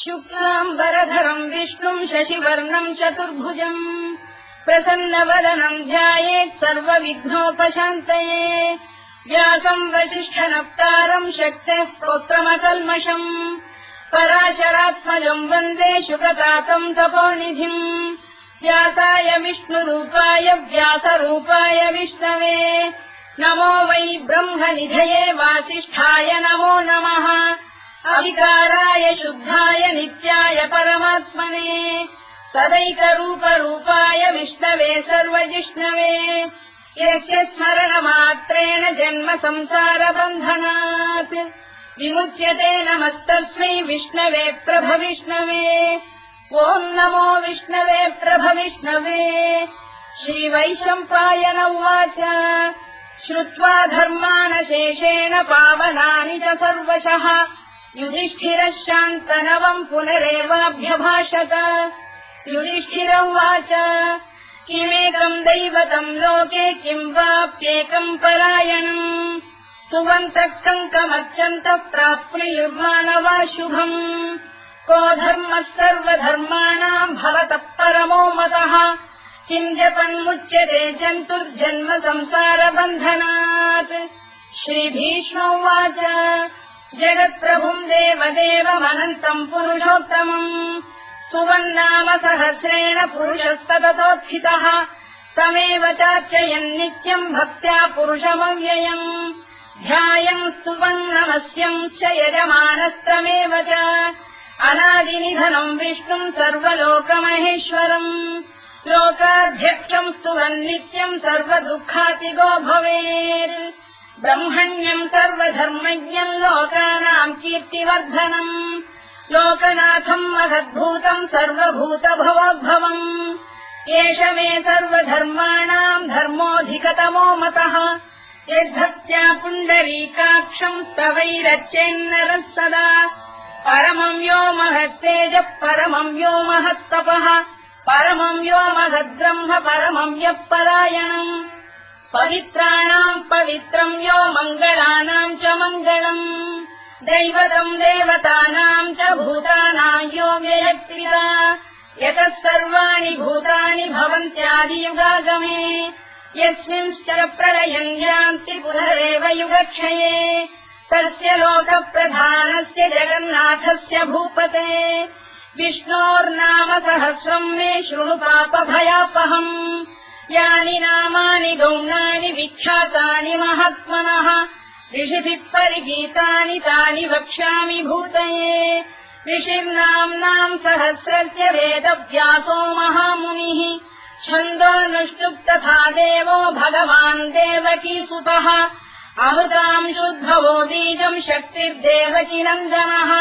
शुक्लाम्बरधरम् विष्णुम् शशिवर्णम् चतुर्भुजम् प्रसन्नवदनम् ध्यायेत् सर्वविघ्नोपशान्तये व्यासम् वसिष्ठनप्तारम् शक्तेः पौत्रमकल्मषम् पराशरात्मजम् वन्दे शुकतातम् तपोनिधिम् व्यासाय विष्णुरूपाय व्यासरूपाय विष्णवे नमो वै ब्रह्मनिधये वासिष्ठाय नमो नमः अविकाराय शुद्धाय नित्याय परमात्मने सदैकरूपरूपाय विष्णवे सर्वजिष्णवे यस्य स्मरणमात्रेण जन्म संसारबन्धनात् विमुच्यते नमस्तस्मै विष्णवे प्रभविष्णवे ॐ नमो विष्णवे प्रभविष्णवे श्रीवैशम्पायन उवाच श्रुत्वा धर्मानशेषेण पावनानि च सर्वशः युधिष्ठिरः शान्तनवम् पुनरेवाभ्यभाषत युधिष्ठिर उवाच किमेकम् दैवतम् लोके किम् वाप्येकम् परायणम् स्तुवन्तः कङ्कमर्चन्तः प्राप्नुयुर्मानवा शुभम् को धर्मः सर्वधर्माणाम् भवतः परमो मतः किम् जपन्मुच्यते जन्तुर्जन्म संसारबन्धनात् श्रीभीष्म उवाच जगत्प्रभुम् देवदेवमनन्तम् पुरुषोत्तमम् स्तुवन्नाम सहस्रेण पुरुषस्तततोत्थितः तमेव चार्चयन् नित्यम् भक्त्या पुरुषमव्ययम् ध्यायम् स्तुवन् नमस्यम् च यजमानस्तमेव च अनादिनिधनम् विष्णुम् सर्वलोकमहेश्वरम् लोकाध्यक्षम् स्तुवन् नित्यम् सर्वदुःखातिगो भवेत् ब्रह्मण्यम् सर्वधर्मज्ञम् लोकानाम् कीर्तिवर्धनम् लोकनाथम् महद्भूतम् सर्वभूतभवोद्भवम् एष मे सर्वधर्माणाम् धर्मोऽधिकतमो मतः यद्भक्त्या पुण्डरीकाक्षम् स्तवैरच्चेन्नरः सदा परमम् यो महत्तेजः परमम् यो महत्तपः परमम् यो महद्ब्रह्म परमम् यः परायणम् पवित्राणाम् पवित्रम् यो मङ्गलानाम् च मङ्गलम् दैवतम् देवतानाम् च भूतानाम् यो व्ययक्रिया यतः सर्वाणि भूतानि भवन्त्यादियुगागमे यस्मिंश्च प्रलयम् यान्ति पुनरेव युगक्षये तस्य लोकप्रधानस्य जगन्नाथस्य भूपते विष्णोर्नाम सहस्रम् मे शृणु पापभयापहम् यानि नामानि गौणानि विख्यातानि महात्मनः ऋषिभिः परिगीतानि तानि वक्ष्यामि भूतये ऋषिर्नाम्नाम् सहस्रस्य वेदव्यासो महामुनिः छन्दोऽनुष्टुप् तथा देवो भगवान् देवकीसुतः अमृताम् शुद्भवो बीजम् शक्तिर्देवकीनन्दनः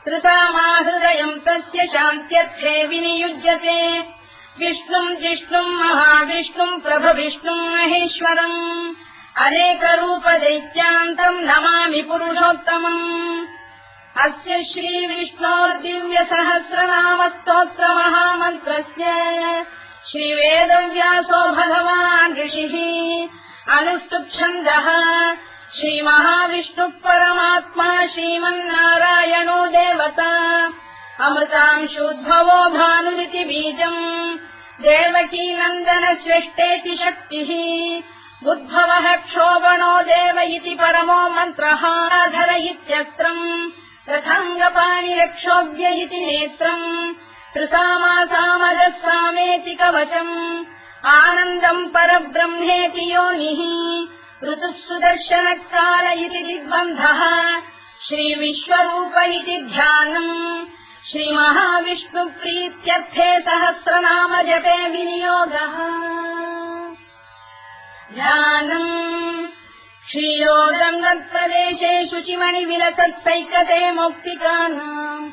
त्रिसामाहृदयम् तस्य शान्त्यर्थे विनियुज्यते विष्णुम् जिष्णुम् महाविष्णुम् प्रभविष्णुम् महेश्वरम् अनेकरूपदैत्यान्तम् नमामि पुरुषोत्तमम् अस्य श्रीविष्णोर्दिव्यसहस्रनामस्तोत्रमहामन्त्रस्य श्रीवेदव्यासो भगवान् ऋषिः अनुष्टुप्छन्दः श्रीमहाविष्णुः परमात्मा श्रीमन्नारायणो देवता अमृतांशोद्भवो भानुरिति बीजम् देवकीनन्दनश्रेष्ठेति शक्तिः उद्भवः क्षोभणो देव इति परमो मन्त्रः धर इत्यस्त्रम् रथाङ्गपाणिरक्षोभ्य इति नेत्रम् त्रिसामासामजः सामेति कवचम् आनन्दम् परब्रह्मेति योनिः ऋतुः सुदर्शनकाल इति दिग्बन्धः श्रीविश्वरूप इति ध्यानम् श्रीमहाविष्णुप्रीत्यर्थे सहस्रनाम जपे विनियोगः ध्यानम् क्षीरोदम् तत्प्रदेशे शुचिमणिविलसत्सैकते मौक्तिकानाम्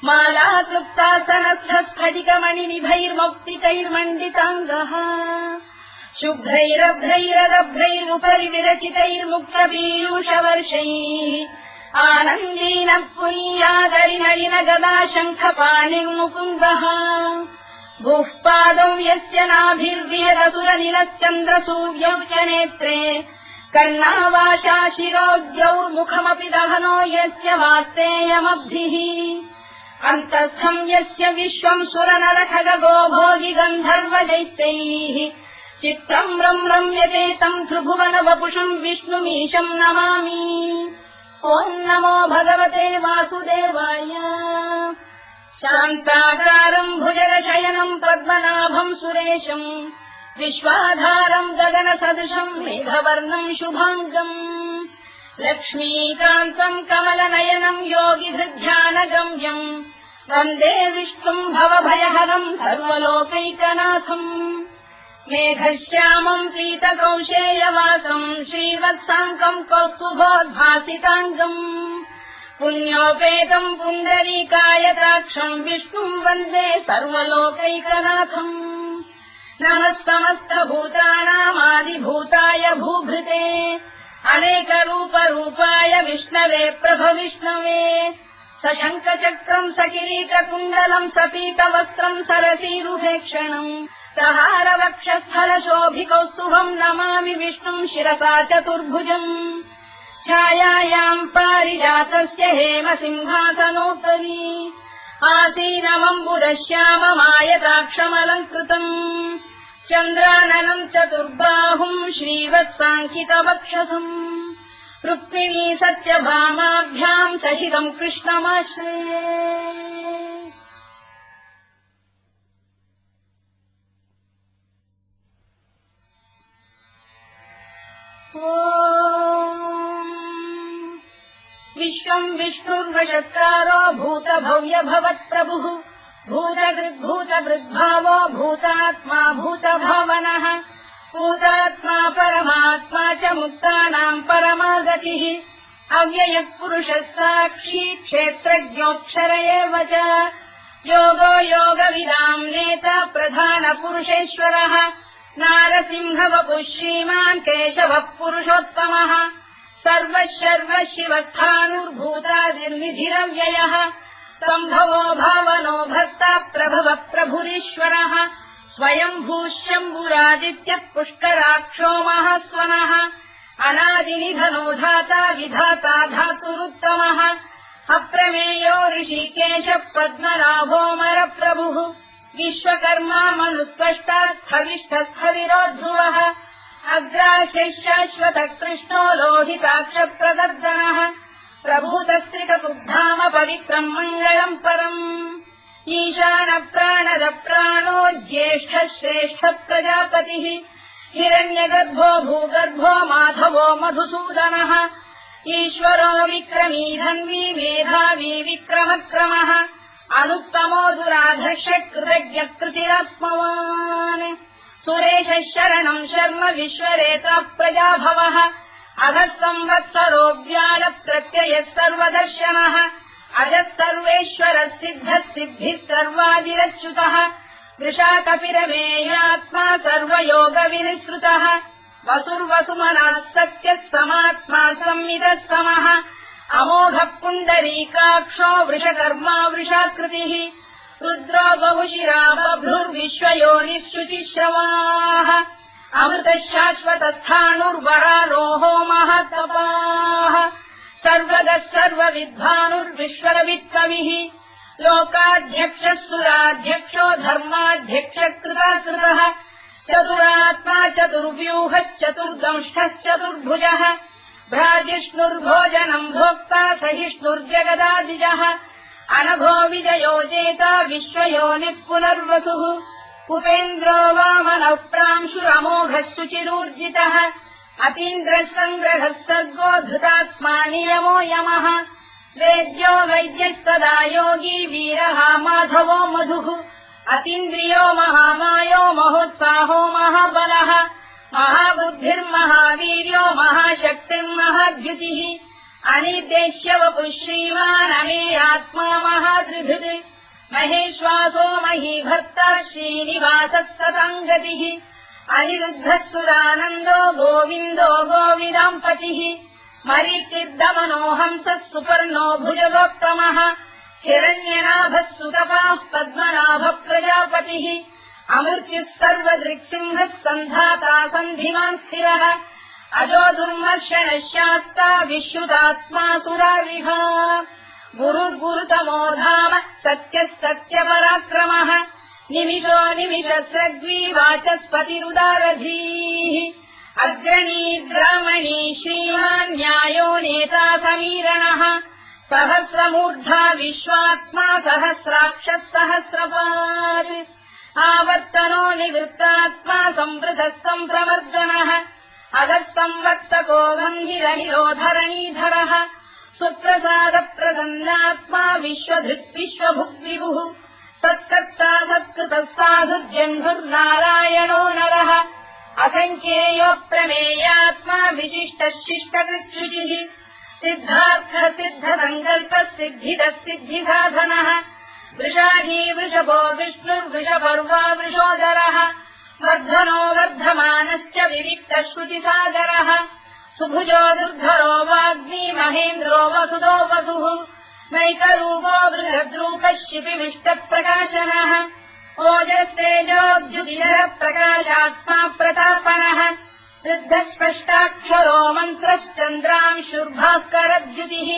मालाक्लुप्तासनस्थस्फटिकमणिनिभैर्मौक्तिकैर्मण्डिताङ्गः शुभ्रैरभ्रैररभ्रैरुपरि विरचितैर्मुक्तपीयूषवर्षैः आनन्दीनः पुनीयादरिनलिन गदा शङ्खपाणिर्मुकुन्दः भूः पादौ यस्य नाभिर्विहरसुरनिलश्चन्द्रसूर्यौ च नेत्रे कर्णावाशा शिरोद्यौर्मुखमपि दहनो यस्य वास्तेयमब्धिः अन्तस्थम् यस्य विश्वम् सुरनरखगो भोगि गन्धर्वदैत्यैः चित्रम् रम्यते तम् त्रिभुवन वपुषम् विष्णुमीशम् नमामि। ॐ नमो भगवते वासुदेवाय। शान्ताकारम् भुजगशयनम् पद्मनाभम् सुरेशम् विश्वाधारम् गगनसदृशम् मेघवर्णम् शुभाङ्गम् लक्ष्मीकान्तम् कमलनयनम् योगिहृध्यानगम्यम् वन्दे विष्णुम् भवभयहरम् सर्वलोकैकनाथम्। मेघश्यामम् पीतकौशेयवासम् श्रीवत्साङ्कम् कौस्तुभोद्भासिताङ्गम् पुण्योपेतम् पुण्डरीकायताक्षम् विष्णुम् वन्दे सर्वलोकैकनाथम्। नमः समस्तभूतानामादिभूताय भूभृते अनेकरूपरूपाय विष्णवे प्रभविष्णवे सशङ्खचक्रम् सकिरीटकुण्डलम् सपीतवस्त्रम् सरसीरुहेक्षणम् सहारवक्षस्थलशोभिकौस्तुभम् नमामि विष्णुम् शिरसा चतुर्भुजम्। छायायाम् पारिजातस्य हेमसिंहासनोपरि आसीनमम्बुदश्याममायताक्षमलङ्कृतम् चन्द्राननम् चतुर्बाहुम् श्रीवत्साङ्कितवक्षसम् रुक्मिणी सत्यभामाभ्याम् सहितम् कृष्णमाश्रये। विश्वम् विष्णुर्वशत्कारो भूतभव्य भवत्प्रभुः भूतभृद्भावो भूतात्मा भूतभावनः भूतात्मा परमात्मा च मुक्तानाम् परमागतिः अव्ययः पुरुषः साक्षी क्षेत्रज्ञोऽक्षर एव च योगो योगविदाम् नेता प्रधानपुरुषेश्वरः नारसिंहवपुः श्रीमान् केशवः पुरुषोत्तमः सर्वः शर्वः शिवस्थाणुर्भूतादिर्निधिरव्ययः सम्भवो भावनो भर्ता प्रभवः प्रभुरीश्वरः स्वयम्भूः शम्भुरादित्यः पुष्कराक्षो महास्वनः अनादिनिधनो धाता विधाता धातुरुत्तमः अप्रमेयो ऋषिकेशः पद्मनाभोऽमरप्रभुः विश्वकर्मा मनुस्पष्टा स्थविष्ठस्थविरो ध्रुवः अग्राह्यः शाश्वतः कृष्णो लोहिताक्षप्रदर्दनः प्रभूतस्त्रिकतुर्धाम पवित्रम् मङ्गलम् परम् ईशानप्राणदप्राणो ज्येष्ठः श्रेष्ठः प्रजापतिः हिरण्यगर्भो भूगर्भो माधवो मधुसूदनः ईश्वरो विक्रमी धन्वी मेधावी विक्रमक्रमः अनुत्तमो दुराधर्षः कृतज्ञः कृतिरात्मवान् सुरेशः शरणम् शर्म विश्वरेता प्रजाभवः अधः संवत्सरो व्यालप्रत्ययः सर्वदर्शनः अजः सर्वेश्वरः सिद्धः सिद्धिः सर्वादिरच्युतः वृषाकपिरमेयात्मा सर्वयोगविनिसृतः वसुर्वसुमनः सत्यः समात्मा संविदः समः अमोघः पुण्डरीकाक्षो वृषकर्मा वृषाकृतिः रुद्रो बहुशिरा बभ्रुर्विश्वयोनिः शुचिश्रवाः अमृतः शाश्वतस्थाणुर्वरारोहो महातपाः सर्वगः सर्वविद्वानुर्विश्वरवित्कविः लोकाध्यक्षः सुराध्यक्षो धर्माध्यक्षः कृताकृतः चतुरात्मा चतुर्व्यूहश्चतुर्दंष्टश्चतुर्भुजः भ्राजिष्णुर्भोजनम् भोक्ता सहिष्णुर्जगदादिजः अनघो विजयो जेता विश्वयोनिः पुनर्वसुः उपेन्द्रो वामनः प्रांशुरमोघः शुचिरूर्जितः अतीन्द्रः सङ्ग्रहः सर्गो धृतात्मा नियमो यमः वेद्यो वैद्यः सदा योगी वीरः माधवो मधुः अतीन्द्रियो महामायो महोत्साहो महाबलः महाबुद्धिर्महावीर्यो महाशक्तिर्महाद्युतिः अनिर्देश्य वपुः श्रीमान् अमेयात्मा महादृधृत् महेश्वासो महीभर्ता श्रीनिवासः सताङ्गतिः अनिरुद्धः सुरानन्दो गोविन्दो गोविदाम्पतिः मरीचिर्दमनो हंसः सुपर्णो भुजगोत्तमः हिरण्यनाभः सुतपाः पद्मनाभः प्रजापतिः अमृत्युः सर्वदृक्सिंहः सन्धाता सन्धिमान् स्थिरः अजो दुर्मर्शनः शास्ता विश्रुतात्मा सुरारिः गुरुर्गुरुतमो धाम सत्यः सत्यपराक्रमः निमिषो निमिषस्रग्वी वाचस्पतिरुदारधीः अग्रणी ग्रामणी श्रीमान् न्यायो नेता समीरणः सहस्रमूर्धा विश्वात्मा सहस्राक्षः सहस्रपात् आवर्तनो निवृत्तात्मा संवृतः सम्प्रमर्दनः अधः संवर्तको गन्धिरनिरोधरणीधरः सुप्रसादप्रसन्नात्मा विश्वधृत् विश्वभुग्विभुः सत्कर्ता सत्कृतः साधुर्जन्धुर्नारायणो नरः असङ्ख्येयोऽप्रमेयात्मा विशिष्टः शिष्टकृच्छुचिः सिद्धार्थः सिद्धसङ्कल्पः सिद्धिदः सिद्धिसाधनः वृषाही वृषभो विष्णुर्वृषपर्वा वृषोदरः वर्धनो वर्धमानश्च विविक्तः श्रुतिसागरः सुभुजो दुर्धरो वाग्मी महेन्द्रो वसुदो वसुः नैकरूपो बृहद्रूपः शिपिविष्टप्रकाशनः ओजस्तेजोद्युतिधरः प्रकाशात्मा प्रतापनः वृद्धस्पष्टाक्षरो मन्त्रश्चन्द्रांशुर्भास्करद्युतिः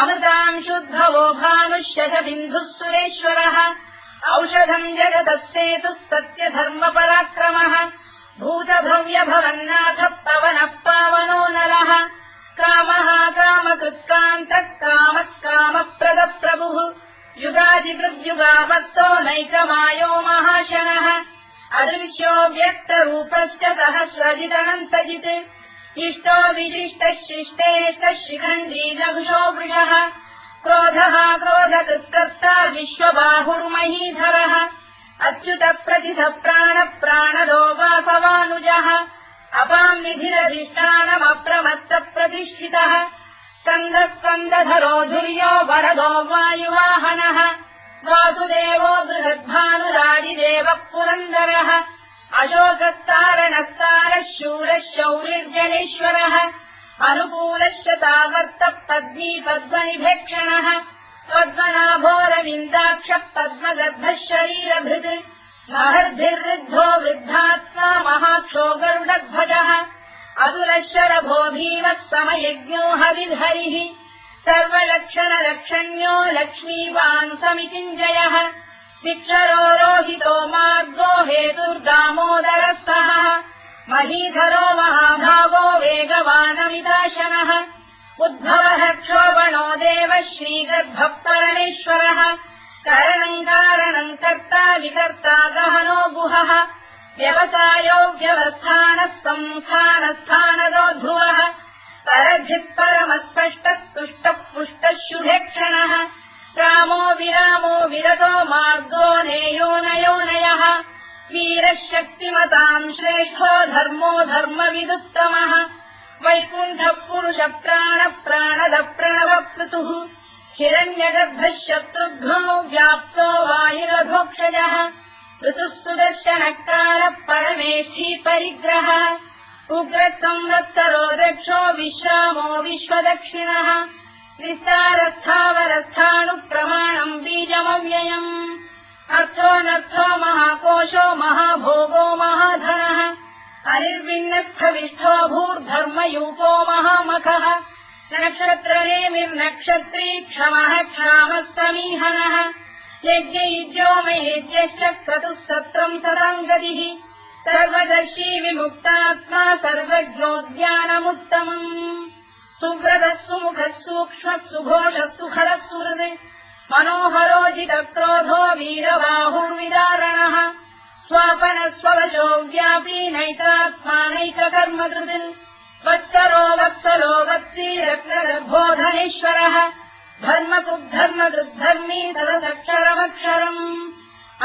अमृतांशुद्भवो भानुश्शशबिन्दुः सुरेश्वरः औषधम् जगतः सेतुः सत्यधर्मपराक्रमः भूतभव्यभवन्नाथः पवनः पावनो नलः कामः कामकृत्कान्तः कामः कामप्रदप्रभुः युगादिकृद्युगावर्तो नैकमायो महाशनः अदृश्यो व्यक्तरूपश्च सहस्रजिदनन्तजित् इष्टो विशिष्टः शिष्टेष्टः शिखण्डी नभुषो वृषः क्रोधः क्रोधकृत्कर्ता विश्वबाहुर्महीधरः अच्युतः प्रतिथः प्राणः प्राणदो वासवानुजः अपाम् निधिरधिष्ठानमप्रमत्तप्रतिष्ठितः स्कन्दः स्कन्दधरो धुर्यो वरदो वायुवाहनः वासुदेवो बृहद्भानुरादिदेवः पुरन्दरः अशोकस्तारणस्तारः शूरः शौरिर्जनेश्वरः अनुकूलश्च तावर्तः पद्मी पद्मनिभेक्षणः पद्मनाभोरविन्दाक्षः पद्मगर्भः शरीरभृत् महर्धिर्वृद्धो वृद्धात्मा महाक्षो गरुडध्वजः अतुलः शरभो भीमः समयज्ञो हविर्हरिः सर्वलक्षणलक्षण्यो लक्ष्मीवान् समितिञ्जयः विक्षरो रोहितो मार्गो हेतुर्दामोदरः सहः महीधरो महाभागो वेगवानमिदाशनः उद्भवः क्षोभणो देवः श्रीगर्भः परमेश्वरः करणम् कारणम् कर्ता विकर्ता गहनो गुहः व्यवसायो व्यवस्थानः संस्थानस्थानदो ध्रुवः परधिः परमस्पष्टः तुष्टः पुष्टः शुभेक्षणः रामो विरामो विरतो मार्गो नेयोनयोनयः वीरः शक्तिमताम् श्रेष्ठो धर्मो धर्मविदुत्तमः वैकुण्ठः पुरुषः प्राणः प्राणदः प्रणवपृतुः हिरण्यगर्भः शत्रुघ्नो व्याप्तो वायुरधोक्षजः ऋतुः सुदर्शनः कालः परमेष्ठी परिग्रहः उग्रः संवत्सरो दक्षो विश्रामो विश्वदक्षिणः विस्तारस्थावरस्थाणुप्रमाणम् बीजमव्ययम् अर्थोऽनर्थो महाकोशो महाभोगो महाधनः अनिर्विण्णस्थविष्ठो भूर्धर्मयूपो महामखः नक्षत्रनेमिर्नक्षत्री क्षमः क्षामः समीहनः यज्ञयुज्यो महेज्यश्च क्रतुः सत्रम् सदाम् गतिः सर्वदर्शी विमुक्तात्मा सर्वज्ञोद्यानमुत्तमम् सुव्रतः सुमुखः सूक्ष्मः सुघोषः सुखदः सुहृत् मनोहरोजितक्रोधो वीरबाहुर्विदारणः स्वापनः स्ववशो व्यापी नैतात्मानैककर्मकृत् वत्सरो वत्सलो वत्सी रत्नगर्भोधनेश्वरः धर्मकुद्धर्मकृद्धर्मी सदसक्षरमक्षरम्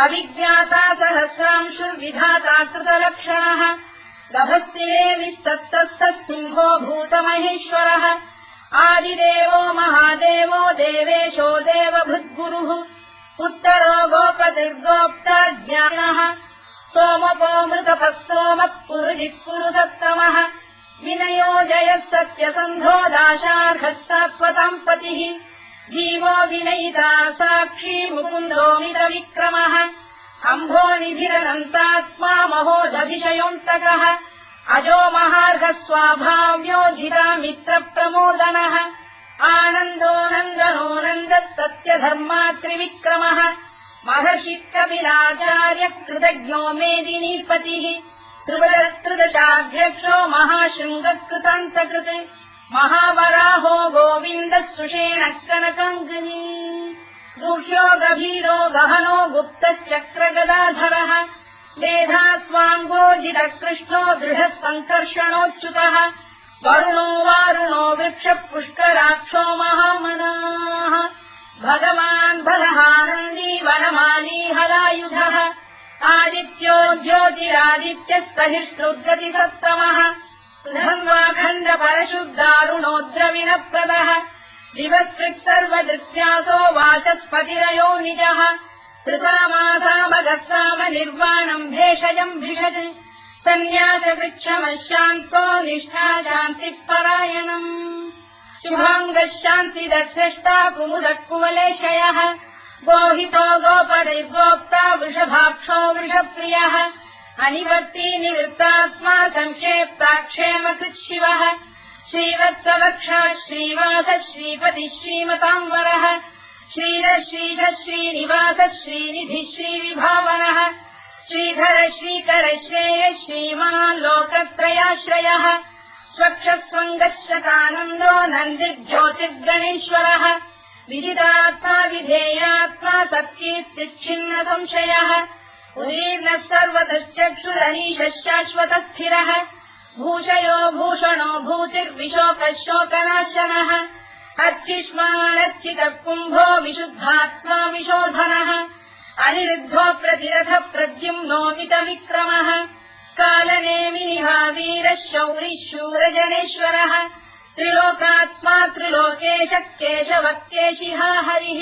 अविज्ञाता सहस्रांशुर्विधाता कृतलक्षणः गभस्तिरेविस्तप्तस्तः सिंहो भूतमहेश्वरः आदिदेवो महादेवो देवेशो देवभृद्गुरुः उत्तरो गोपतिर्गोप्ता ज्ञानः सोमपो मृतपः सोमः पुरुजिः पुरुषोत्तमः विनयो जयः सत्यसन्धो दाशार्हः सात्वताम् पतिः जीवो विनयिता साक्षी मुकुन्दोमितविक्रमः अम्भोनिधिरनन्तात्मा महोदधिशयोऽन्तकः अजो महार्घः स्वाभाव्यो जिता मित्रप्रमोदनः आनन्दो नन्दनो नन्दः सत्यधर्मा त्रिविक्रमः महर्षिकपिलाचार्य कृतज्ञो मेदिनीपतिः त्रिदशाध्यक्षो महाशृङ्गकृतान्तकृत् महावराहो गोविन्दः सुषेणः कनकाङ्गनी गुह्यो गभीरो गहनो गुप्तश्चक्रगदाधरः मेधास्वाङ्गोजितः कृष्णो दृढः सङ्कर्षणोच्युतः वरुणो वारुणो वृक्षः पुष्कराक्षो महामनाः भगवान् बलहानन्दी वनमाली हलायुधः आदित्यो ज्योतिरादित्यः सहिष्णुर्गतिसत्तमः सुधन्वाखण्ड परशुद्धारुणोद्रविणप्रदः दिवस्कृत् सर्वदृत्यासो वाचस्पतिरयो निजः कृतामासामगस्साम निर्वाणम् भेषजम् भिषज सन्न्यासवृक्षमशान्तो निष्ठा शान्तिः परायणम् शुभाङ्गः शान्तिदश्रेष्टा कुमुदः कुवलेशयः गोहितो गोपदैर्गोप्ता वृषभाक्षो वृषप्रियः अनिवर्ती निवृत्तात्मा संक्षेप्ताक्षेमकृत् शिवः श्रीवत्सवक्षः श्रीवासः श्रीपतिः श्रीमताम्बरः श्रीधः श्रीधः श्रीनिवासः श्रीनिधिः श्रीविभावनः श्रीधर श्रीकर श्रेयः श्रीमान् लोकत्रयाश्रयः स्वक्षस्वङ्गः शतानन्दो नन्दिर्ज्योतिर्गणेश्वरः विदितात्मा विधेयात्मा तत्कीर्तिच्छिन्न संशयः उदीर्णः सर्वतश्चक्षुरनीशः शाश्वतस्थिरः भूषयो भूषणो भूतिर्विशोकः शोकनाशनः अर्चिष्मानर्चितः कुम्भो विशुद्धात्मा विशोधनः अनिरुद्धो प्रतिरथ प्रद्युम्नोमितविक्रमः कालनेमिनिहावीरः शौरिः शूरजनेश्वरः त्रिलोकात्मा त्रिलोकेशः केशवः केशिहा हरिः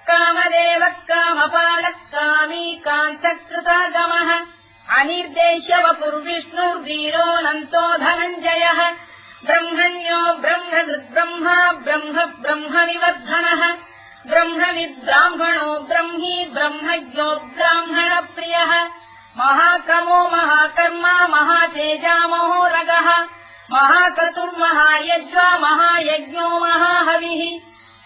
कामदेवः कामपालः कामी कान्तकृतागमः अनिर्देश्य वपुर्विष्णुर्वीरोऽनन्तो धनञ्जयः ब्रह्मण्यो ब्रह्मकृद्ब्रह्मा ब्रह्म ब्रह्मनिवर्धनः ब्रह्मविद्ब्राह्मणो ब्रह्मी ब्रह्मज्ञो ब्राह्मणप्रियः महाक्रमो महाकर्मा महातेजा महोरगः महाक्रतुर्महायज्वा महायज्ञो महाहविः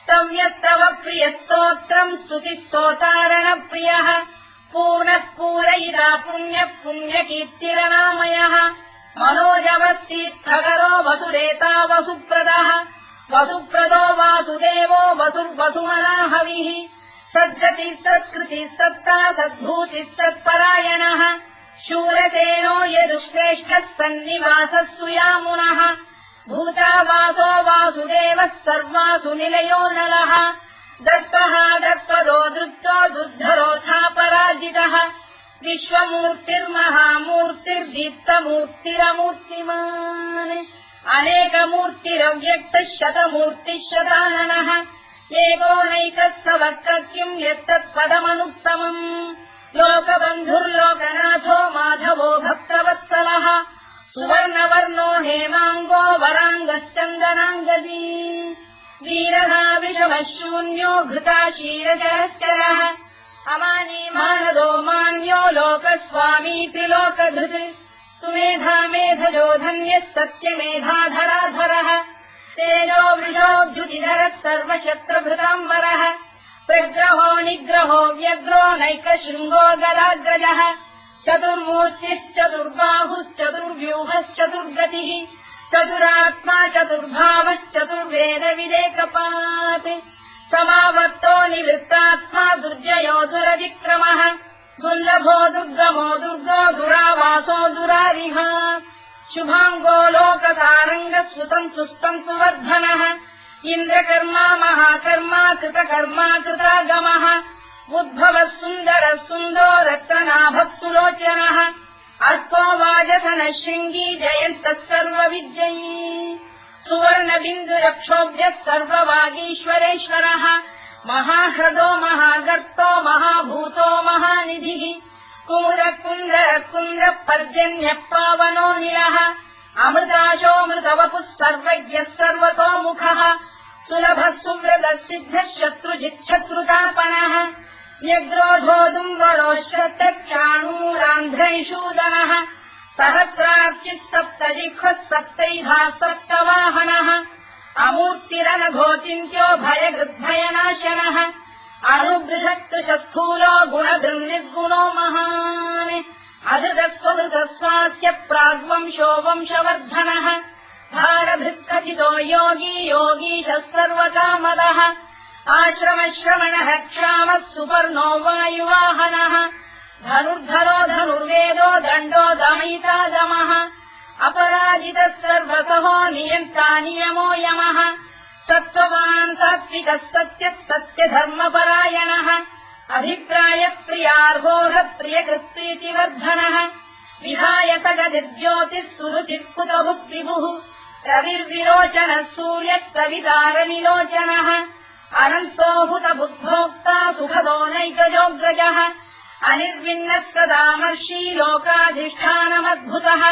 स्तव्यस्तव प्रियस्तोत्रम् स्तुतिस्तोतारणप्रियः पूर्णः पूरयिता पुण्यः पुण्यकीर्तिरनामयः मनोजवस्तीर्थकरो वसुरेता वसुप्रदः वसुप्रदो वासुदेवो वसुर्वसुमनाहविः सद्गतिः सत्कृतिः सत्ता सद्भूतिः सत्परायणः शूरसेनो यदुश्रेष्ठः सन्निवासः सुयामुनः भूतावासो वासुदेवः सर्वासु निलयो नलः दत्तः दत्पदो दृप्तो दुर्धरोऽथापराजितः विश्वमूर्तिर्महामूर्तिर्दीप्तमूर्तिरमूर्तिमान् अनेकमूर्तिरव्यक्तः शतमूर्तिः शताननः एकोनैकः सवक्तः किम् यत्तत्पदमनुत्तमम् लोकबन्धुर्लोकनाथो माधवो भक्तवत्सलः सुवर्णवर्णो हेमाङ्गो वराङ्गश्चन्दनाङ्गदी वीरः विषमः शून्यो घृता क्षीरजरश्चरः अमानी मानदो मान्यो लोकस्वामी त्रिलोकधृत् सुमेधा मेधजो धन्यः सत्यमेधाधराधरः तेजो वृषोऽद्युतिधरः सर्वशत्रुभृताम्बरः प्रग्रहो निग्रहो व्यग्रो नैकशृङ्गो गदाग्रजः चतुर्मूर्तिश्चतुर्बाहुश्चतुर्व्यूहश्चतुर्गतिः चतुरात्मा चतुर्भावश्चतुर्वेदविदेकपात् समावर्तो निवृत्तात्मा दुर्जयो दुरतिक्रमः दुर्लभो दुर्गमो दुर्गो दुरावासो दुरारिः शुभाङ्गो लोकतारङ्गः सुतन्तु वर्धनः इन्द्रकर्मा महाकर्मा कृतकर्मा कृतागमः उद्भवः सुन्दरः सुन्दो रक्तनाभः सुलोचनः अर्थो वाजसनः शृङ्गी जयन्तः सर्वविद्ययी सुवर्णबिन्दुरक्षोभ्यः सर्ववागीश्वरेश्वरः महाह्रदो महागर्तो महाभूतो महानिधिः कुमुदकुन्दरकुन्दः पर्जन्यः पावनो निलः अमृताशोऽमृतवपुः सर्वज्ञः सर्वतोमुखः सुलभः सुव्रतः सिद्धः शत्रुजिच्छत्रुतापनः अमूर्तिरनघोचिन्त्यो भयगृद्भयनाशनः अणुबृहत्कृशस्थूलो गुणभृन्निर्गुणो महान् अधृतस्वधृतस्वास्य प्राग्वंशो वंशवर्धनः भारभृत्कथितो योगी योगीशः सर्वकामदः आश्रमश्रवणः क्षामः सुपर्णो वायुवाहनः धनुर्धरो धनुर्वेदो दण्डो दमयिता दमः अपराजितः सर्वतः नियन्ता नियमो यमः सत्त्ववान् सात्विकः सत्यः सत्यधर्मपरायणः अभिप्रायप्रियार्होः प्रियकृत्प्रीतिवर्धनः विधायतगतिर्ज्योतिः सुरुचित्कुतभुक्विभुः रविर्विरोचनः सूर्यः कवितारविलोचनः अनन्तो हुतबुद्भोक्ता सुखदो नैकजोऽग्रजः अनिर्विण्णः सदामर्षी लोकाधिष्ठानमद्भुतः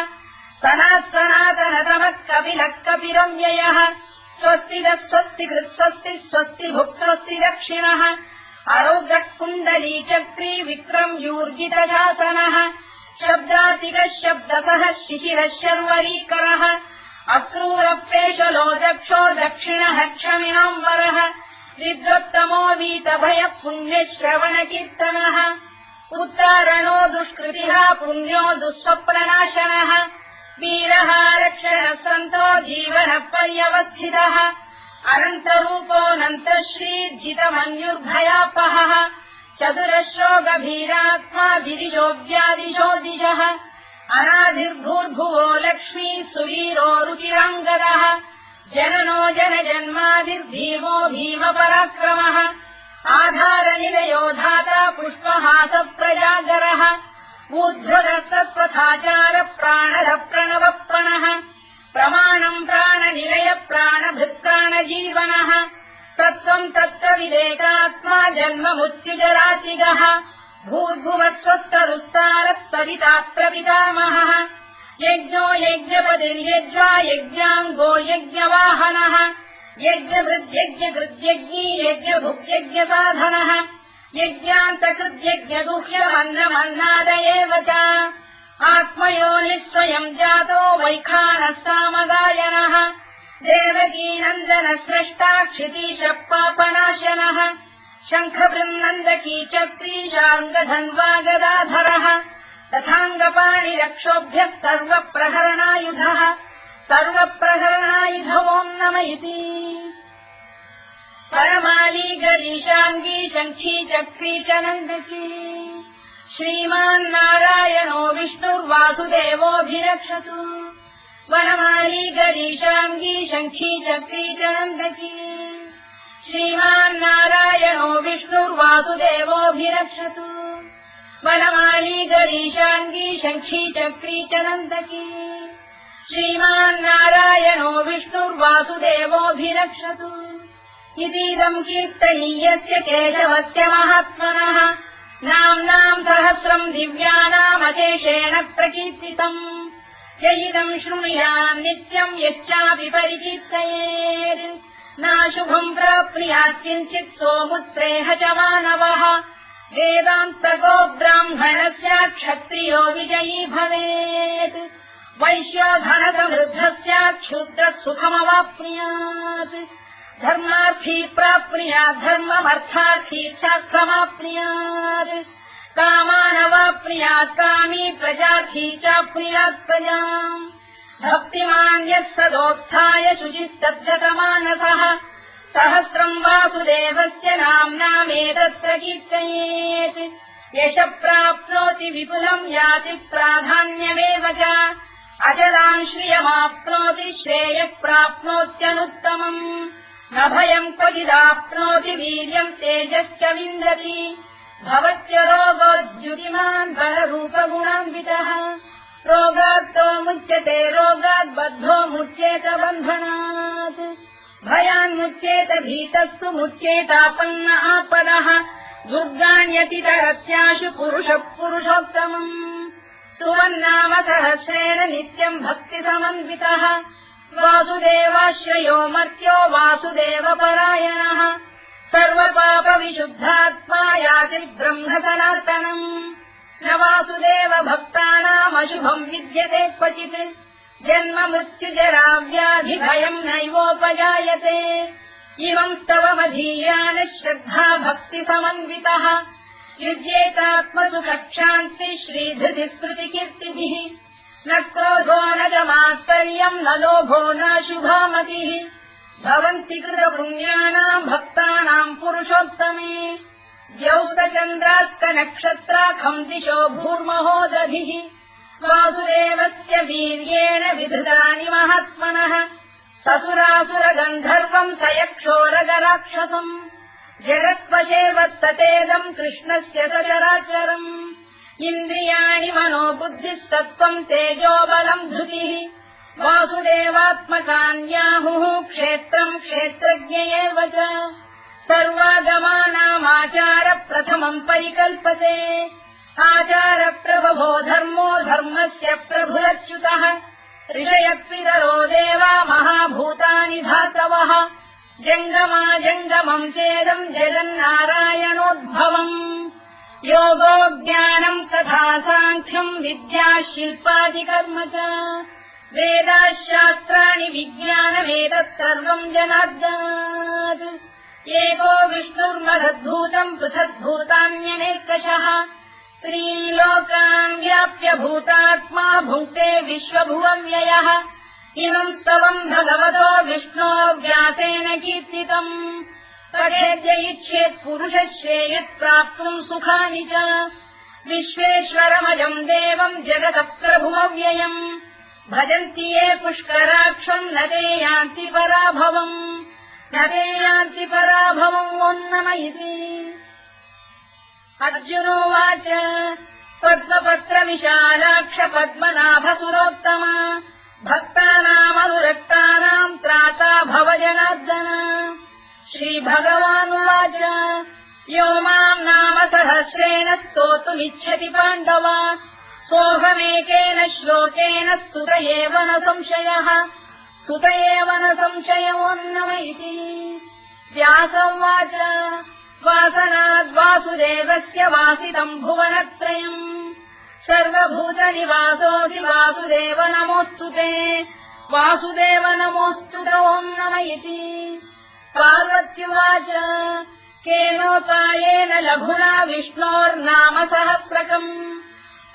सनातनतमः कपिलः कपिरव्ययः स्वस्तिदः स्वस्तिकृत् स्वस्ति स्वस्तिभुक् स्वस्ति दक्षिणः अरौद्रः कुण्डली चक्री विक्रम्यूर्जितशासनः शब्दातिकः शब्दसः शिशिरः शर्वरीकरः अक्रूरप्रेषलो दक्षो दक्षिणः क्षमिणाम्बरः विद्वत्तमो वीतभयः पुण्यश्रवणकीर्तनः उत्तारणो दुष्कृतिः पुण्यो दुःस्वप्ननाशनः वीरः रक्षणः सन्तो जीवनः पर्यवस्थितः अनन्तरूपोऽनन्तश्रीर्जितमन्युर्भयापहः चतुरश्रो गभीरात्मा विदिशो व्यादिशो दिशः अनाधिर्भूर्भुवो लक्ष्मी सुवीरो रुचिराङ्गदः जननो जनजन्मादिर्भीमो भीमपराक्रमः आधारनिलयो धाता पुष्पहासप्रजागरः ऊर्ध्वरः सत्त्वथाचार प्राणः प्रणवप्रणः प्रमाणम् प्राणनिलय प्राणभृत्प्राणजीवनः तत्त्वम् तत्त्वविदेकात्मा जन्ममृत्युजरातिगः भूर्भुवः स्वस्तरुस्तारः सविता प्रपितामहः यज्ञो यज्ञपतिर्यज्वा यज्ञाङ्गो यज्ञवाहनः यज्ञभृद्यज्ञकृद्यज्ञी यज्ञभुक्यज्ञसाधनः यज्ञान्तकृद्यज्ञगुह्यमन्नमन्नाद एव च आत्मयोनिः स्वयम् जातो वैखानः सामगायनः देवकीनन्दनः स्रष्टा क्षितीशः पापनाशनः शङ्खबृन्नन्दकी चक्रीशाङ्गधन्वा गदाधरः तथाङ्गपाणिरक्षोभ्यः सर्वप्रहरणायुधः सर्वप्रहरणायुध ओम् नम इति परमाली गरीशाङ्गी शङ्खी चक्री च नन्दकी श्रीमान्नारायणो विष्णुर्वासुदेवोऽभिरक्षतु वनमाली गरीशाङ्गी शङ्खी चक्री च नन्दकी श्रीमान्नारायणो विष्णुर्वासुदेवोऽभिरक्षतु वनमाली गरीशाङ्गी शङ्खी चक्री च नन्दकी श्रीमान्नारायणो विष्णुर्वासुदेवोऽभिरक्षतु इतीदम् कीर्तनीयस्य केशवस्य महात्मनः नाम्नाम् सहस्रम् दिव्यानामशेषेण प्रकीर्तितम् य इदम् शृणुयाम् नित्यम् यश्चापि परिकीर्तयेत् नाशुभम् प्राप्नुयात् किञ्चित् सोमुत्रेह च मानवः वेदान्तको ब्राह्मणस्य क्षत्रियो विजयी भवेत् वैश्यो धनसमृद्धस्य क्षुद्रः सुखमवाप्नुयात् धर्मार्थी प्राप्नुयात् धर्ममर्थार्थी चार्थमाप्नुयात् कामानवाप्नुयात् कामी प्रजार्थी चाप्नुयात् प्रजाम् भक्तिमान् यः सदोत्थाय शुचिस्तद्गतमानसः सहस्रम् वासुदेवस्य नाम्नामेतत्र कीर्तयेत् यशः प्राप्नोति विपुलम् याति प्राधान्यमेव च अचलाम् श्रियमाप्नोति श्रेयः प्राप्नोत्यनुत्तमम् न भयम् क्वचिदाप्नोति वीर्यम् तेजश्च विन्दति भवत्य रोगोद्युतिमान् बलरूपगुणान्वितः रोगात्तो मुच्यते रोगात् बद्धो मुच्येत बन्धनात् भयान्मुच्येत भीतस्तु मुच्येतापन्न आपदः दुर्गाण्यतितरत्याशु पुरुषः पुरुषोत्तमम् सुवन्नाम सहस्रेण नित्यम् भक्तिसमन्वितः वासुदेवाश्रयो मर्त्यो वासुदेवपरायणः सर्वपापविशुद्धात्मा याति ब्रह्म सनातनम् न वासुदेव भक्तानामशुभम् विद्यते क्वचित् जन्म मृत्युजरा व्याधि भयम् नैवोपजायते इमम् स्तवमधीयानः श्रद्धा भक्ति समन्वितः युज्येतात्मसु कक्षान्ति श्रीधृति स्मृति कीर्तिभिः न क्रोधो न च मात्सर्यम् न लोभो न शुभामतिः भवन्ति कृतपुण्यानाम् भक्तानाम् पुरुषोत्तमे द्यौस्तचन्द्रास्तनक्षत्राखम् दिशो भूर्महो दधिः वासुदेवस्य वीर्येण विधृतानि महात्मनः ससुरासुरगन्धर्वम् स यक्षोरगराक्षसम् जगत्वशे वत्ततेदम् कृष्णस्य सचराचरम् इन्द्रियाणि मनो बुद्धिः सत्त्वम् तेजोबलम् धृतिः वासुदेवात्मकान्याहुः क्षेत्रम् क्षेत्रज्ञ एव च सर्वागमानामाचार प्रथमम् परिकल्पते आचारप्रभवो धर्मो धर्मस्य प्रभुरच्युतः ऋषयपितरो देवा महाभूतानि धातवः जङ्गमाजङ्गमम् चेदम् जगन्नारायणोद्भवम् योगो ज्ञानम् तथा साङ्ख्यम् विद्या शिल्पादिकर्म च वेदाः शास्त्राणि विज्ञानमेतत् सर्वम् जनार्दनात् एको विष्णुर्महद्भूतम् पृथग्भूतान्यनेकशः त्रीन् लोकान् व्याप्य भूतात्मा भुङ्क्ते विश्वभुवव्ययः इमम् स्तवम् भगवतो विष्णो व्यासेन कीर्तितम् पठेद्य इच्छेत् पुरुषः श्रेयत् प्राप्तुम् सुखानि च विश्वेश्वरमजम् देवम् जगतः प्रभुमव्ययम् भजन्ति ये पुष्कराक्षम् न ते यान्ति पराभवम् ओन्नम इति अर्जुनोवाच पद्मपत्रविशालाक्ष पद्मनाभसुरोत्तम भक्तानामनुरक्तानाम् त्राता भव जनार्दन श्रीभगवानुवाच यो माम् नाम सहस्रेण स्तोतुमिच्छति पाण्डव सोऽहमेकेन श्लोकेन स्तुत एव न संशयोऽन्नम इति व्यासोवाच वासनाद्वासुदेवस्य वासितम् भुवनत्रयम् सर्वभूतनिवासोऽसि वासुदेव नमोऽस्तु ते वासुदेव नमोऽस्तु ओन्नम इति पार्वत्युवाच केनोपायेन लघुना विष्णोर्नाम सहस्रकम्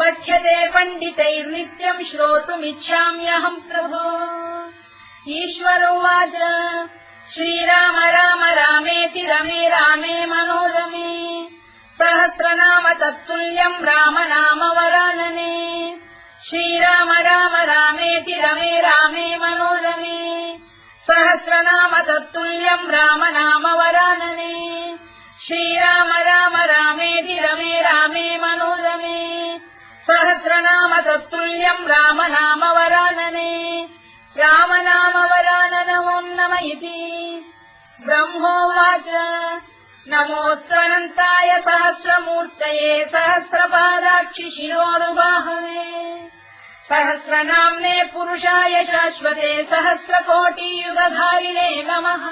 पठ्यते पण्डितैर्नित्यम् श्रोतुमिच्छाम्यहम् प्रभो ईश्वरोवाच श्रीराम राम रामेति रमे रामे मनोरमे सहस्रनाम तत्तुल्यम् राम नाम वरानने श्रीराम राम रामेति रमे रामे मनोरमे सहस्रनाम तत्तुल्यम् राम नाम वरानने श्रीराम राम रामेति रमे रामे मनोरमे सहस्रनाम तत्तुल्यम् राम नाम वरानने राम नाम वराननमोन्नम इति ब्रह्मोवाच नमोऽस्त्वनन्ताय सहस्रमूर्तये सहस्रपादाक्षि शिरोरुबाहवे सहस्रनाम्ने पुरुषाय शाश्वते सहस्रकोटियुगधारिणे नमः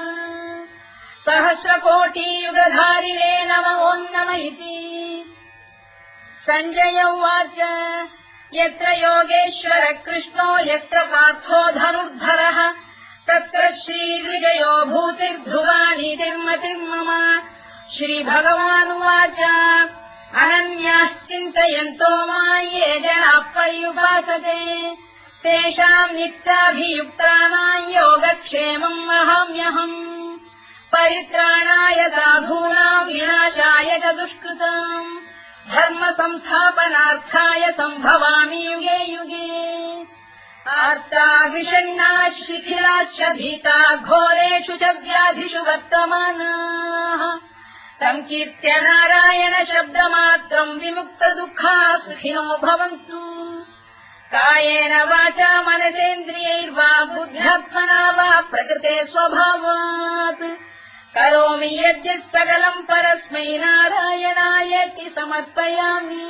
सहस्रकोटियुगधारिणे नमोऽन्नम इति सञ्जय उवाच यत्र योगेश्वर कृष्णो यत्र पार्थो धनुर्धरः तत्र श्रीविजयो भूतिर्ध्रुवानीतिर्मतिर्मम श्रीभगवानुवाच अनन्याश्चिन्तयन्तो मां ये जनाः पर्युपासते तेषाम् नित्याभियुक्तानाम् योगक्षेमम् वहाम्यहम् परित्राणाय साधूनाम् विनाशाय च दुष्कृताम् धर्म संस्थापनार्थाय सम्भवामि युगे युगे आर्ता विषण्णाः शिथिलाश्च भीता घोरेषु च व्याधिषु वर्तमानाः संकीर्त्य नारायण शब्दमात्रम् विमुक्त दुःखाः सुखिनो भवन्तु कायेन वाचा मनसेन्द्रियैर्वा बुद्ध्यात्मना वा प्रकृते स्वभावात् करोमि यद्यत् सकलम् परस्मै नारायणायेति समर्पयामि।